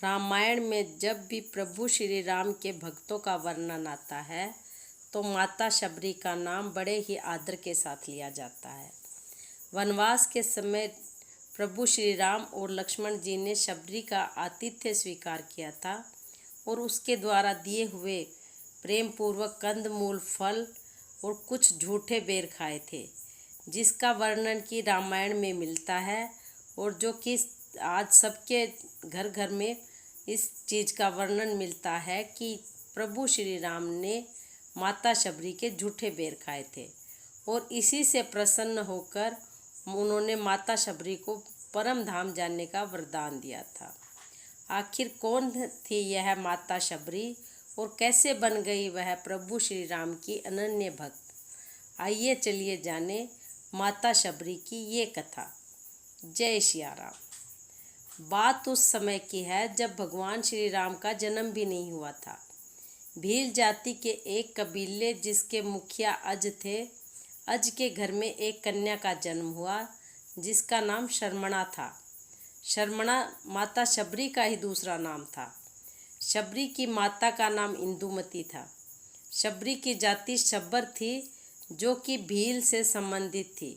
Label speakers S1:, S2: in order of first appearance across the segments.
S1: रामायण में जब भी प्रभु श्री राम के भक्तों का वर्णन आता है तो माता शबरी का नाम बड़े ही आदर के साथ लिया जाता है। वनवास के समय प्रभु श्री राम और लक्ष्मण जी ने शबरी का आतिथ्य स्वीकार किया था और उसके द्वारा दिए हुए प्रेम पूर्वक कंदमूल, फल और कुछ झूठे बेर खाए थे, जिसका वर्णन कि रामायण में मिलता है और जो कि आज सबके घर घर में इस चीज़ का वर्णन मिलता है कि प्रभु श्री राम ने माता शबरी के झूठे बेर खाए थे और इसी से प्रसन्न होकर उन्होंने माता शबरी को परम धाम जाने का वरदान दिया था। आखिर कौन थी यह माता शबरी और कैसे बन गई वह प्रभु श्री राम की अनन्य भक्त? आइए चलिए जाने माता शबरी की ये कथा। जय सिया राम। बात उस समय की है जब भगवान श्री राम का जन्म भी नहीं हुआ था। भील जाति के एक कबीले जिसके मुखिया अज थे, अज के घर में एक कन्या का जन्म हुआ जिसका नाम शर्मणा था। शर्मणा माता शबरी का ही दूसरा नाम था। शबरी की माता का नाम इंदुमती था। शबरी की जाति शब्बर थी जो कि भील से संबंधित थी।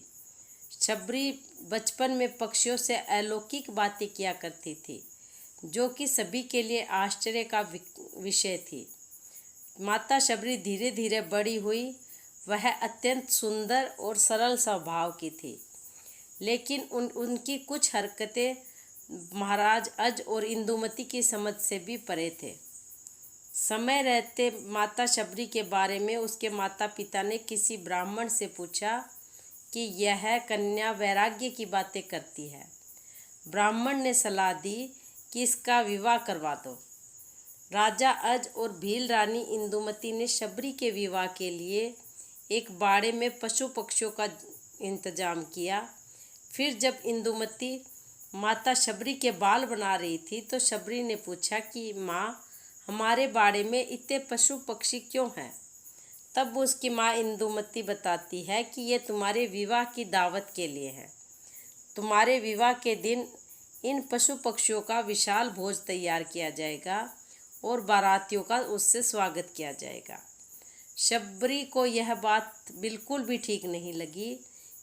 S1: शबरी बचपन में पक्षियों से अलौकिक बातें किया करती थी जो कि सभी के लिए आश्चर्य का विषय थी। माता शबरी धीरे धीरे बड़ी हुई। वह अत्यंत सुंदर और सरल स्वभाव की थी, लेकिन उनकी कुछ हरकतें महाराज अज और इंदुमती की समझ से भी परे थे। समय रहते माता शबरी के बारे में उसके माता पिता ने किसी ब्राह्मण से पूछा कि यह कन्या वैराग्य की बातें करती है। ब्राह्मण ने सलाह दी कि इसका विवाह करवा दो। राजा अज और भील रानी इंदुमती ने शबरी के विवाह के लिए एक बाड़े में पशु पक्षियों का इंतजाम किया। फिर जब इंदुमती माता शबरी के बाल बना रही थी तो शबरी ने पूछा कि माँ, हमारे बाड़े में इतने पशु पक्षी क्यों हैं? तब उसकी माँ इंदुमती बताती है कि ये तुम्हारे विवाह की दावत के लिए है। तुम्हारे विवाह के दिन इन पशु पक्षियों का विशाल भोज तैयार किया जाएगा और बारातियों का उससे स्वागत किया जाएगा। शबरी को यह बात बिल्कुल भी ठीक नहीं लगी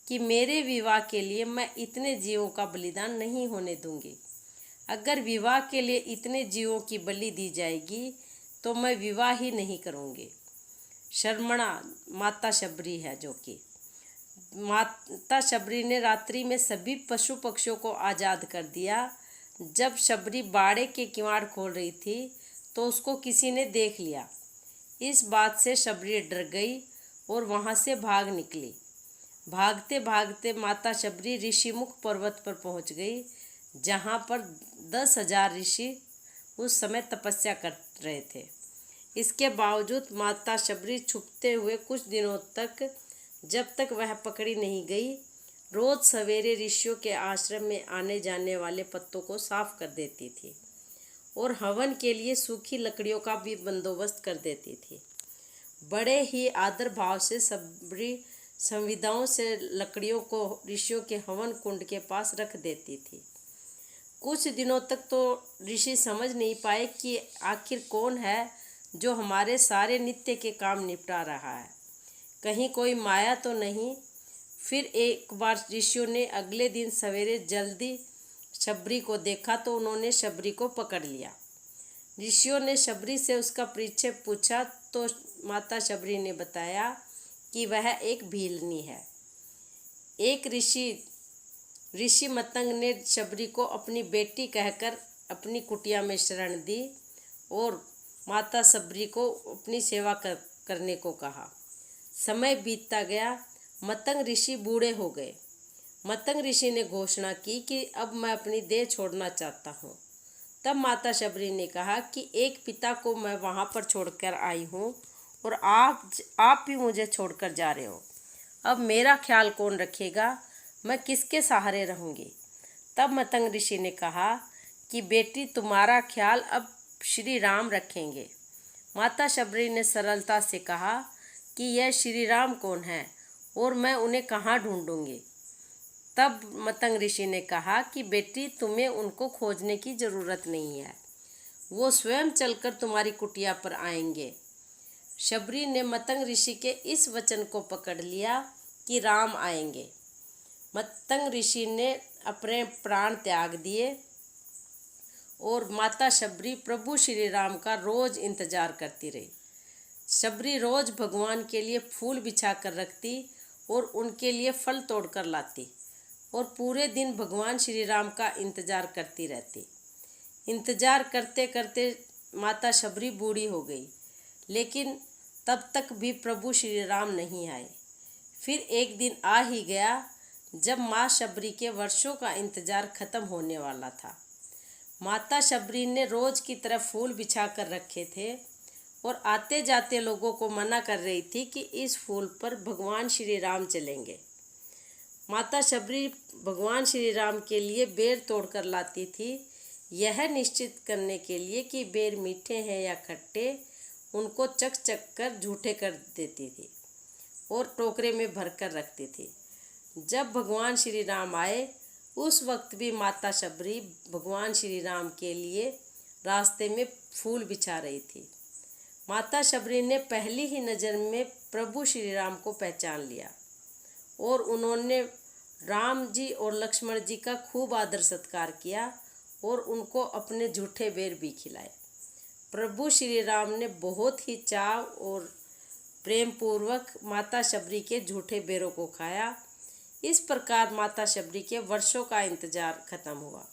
S1: कि मेरे विवाह के लिए मैं इतने जीवों का बलिदान नहीं होने दूंगी। अगर विवाह के लिए इतने जीवों की बलि दी जाएगी तो मैं विवाह ही नहीं करूंगी। शर्मणा माता शबरी है जो कि माता शबरी ने रात्रि में सभी पशु पक्षियों को आज़ाद कर दिया। जब शबरी बाड़े के किवाड़ खोल रही थी तो उसको किसी ने देख लिया। इस बात से शबरी डर गई और वहाँ से भाग निकली। भागते भागते माता शबरी ऋषिमुख पर्वत पर पहुँच गई, जहाँ पर 10,000 ऋषि उस समय तपस्या कर रहे थे। इसके बावजूद माता शबरी छुपते हुए कुछ दिनों तक, जब तक वह पकड़ी नहीं गई, रोज सवेरे ऋषियों के आश्रम में आने जाने वाले पत्तों को साफ कर देती थी और हवन के लिए सूखी लकड़ियों का भी बंदोबस्त कर देती थी। बड़े ही आदर भाव से शबरी संविदाओं से लकड़ियों को ऋषियों के हवन कुंड के पास रख देती थी। कुछ दिनों तक तो ऋषि समझ नहीं पाए कि आखिर कौन है जो हमारे सारे नित्य के काम निपटा रहा है, कहीं कोई माया तो नहीं। फिर एक बार ऋषियों ने अगले दिन सवेरे जल्दी शबरी को देखा तो उन्होंने शबरी को पकड़ लिया। ऋषियों ने शबरी से उसका परिचय पूछा तो माता शबरी ने बताया कि वह एक भीलनी है। एक ऋषि मतंग ने शबरी को अपनी बेटी कहकर अपनी कुटिया में शरण दी और माता शबरी को अपनी सेवा करने को कहा। समय बीतता गया। मतंग ऋषि बूढ़े हो गए। मतंग ऋषि ने घोषणा की कि अब मैं अपनी देह छोड़ना चाहता हूँ। तब माता शबरी ने कहा कि एक पिता को मैं वहाँ पर छोड़कर आई हूँ और आप भी मुझे छोड़कर जा रहे हो। अब मेरा ख्याल कौन रखेगा? मैं किसके सहारे रहूँगी? तब मतंग ऋषि ने कहा कि बेटी, तुम्हारा ख्याल अब श्री राम रखेंगे। माता शबरी ने सरलता से कहा कि यह श्री राम कौन है और मैं उन्हें कहाँ ढूंढूंगी? तब मतंग ऋषि ने कहा कि बेटी, तुम्हें उनको खोजने की ज़रूरत नहीं है। वो स्वयं चलकर तुम्हारी कुटिया पर आएंगे। शबरी ने मतंग ऋषि के इस वचन को पकड़ लिया कि राम आएंगे। मतंग ऋषि ने अपने प्राण त्याग दिए और माता शबरी प्रभु श्री राम का रोज इंतजार करती रही। शबरी रोज भगवान के लिए फूल बिछा कर रखती और उनके लिए फल तोड़कर लाती और पूरे दिन भगवान श्री राम का इंतजार करती रहती। इंतजार करते करते माता शबरी बूढ़ी हो गई, लेकिन तब तक भी प्रभु श्री राम नहीं आए। फिर एक दिन आ ही गया जब माँ शबरी के वर्षों का इंतजार खत्म होने वाला था। माता शबरी ने रोज की तरह फूल बिछा कर रखे थे और आते जाते लोगों को मना कर रही थी कि इस फूल पर भगवान श्री राम चलेंगे। माता शबरी भगवान श्री राम के लिए बेर तोड़कर लाती थी, यह निश्चित करने के लिए कि बेर मीठे हैं या खट्टे। उनको चख चख कर झूठे कर देती थी और टोकरे में भर कर रखती थी। जब भगवान श्री राम आए उस वक्त भी माता शबरी भगवान श्री राम के लिए रास्ते में फूल बिछा रही थी। माता शबरी ने पहली ही नज़र में प्रभु श्री राम को पहचान लिया और उन्होंने राम जी और लक्ष्मण जी का खूब आदर सत्कार किया और उनको अपने झूठे बेर भी खिलाए। प्रभु श्री राम ने बहुत ही चाव और प्रेम पूर्वक माता शबरी के झूठे बेरों को खाया। इस प्रकार माता शबरी के वर्षों का इंतजार खत्म हुआ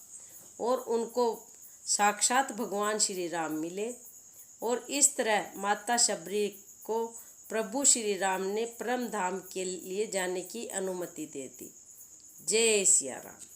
S1: और उनको साक्षात भगवान श्री राम मिले और इस तरह माता शबरी को प्रभु श्री राम ने परम धाम के लिए जाने की अनुमति दे दी। जय सिया राम।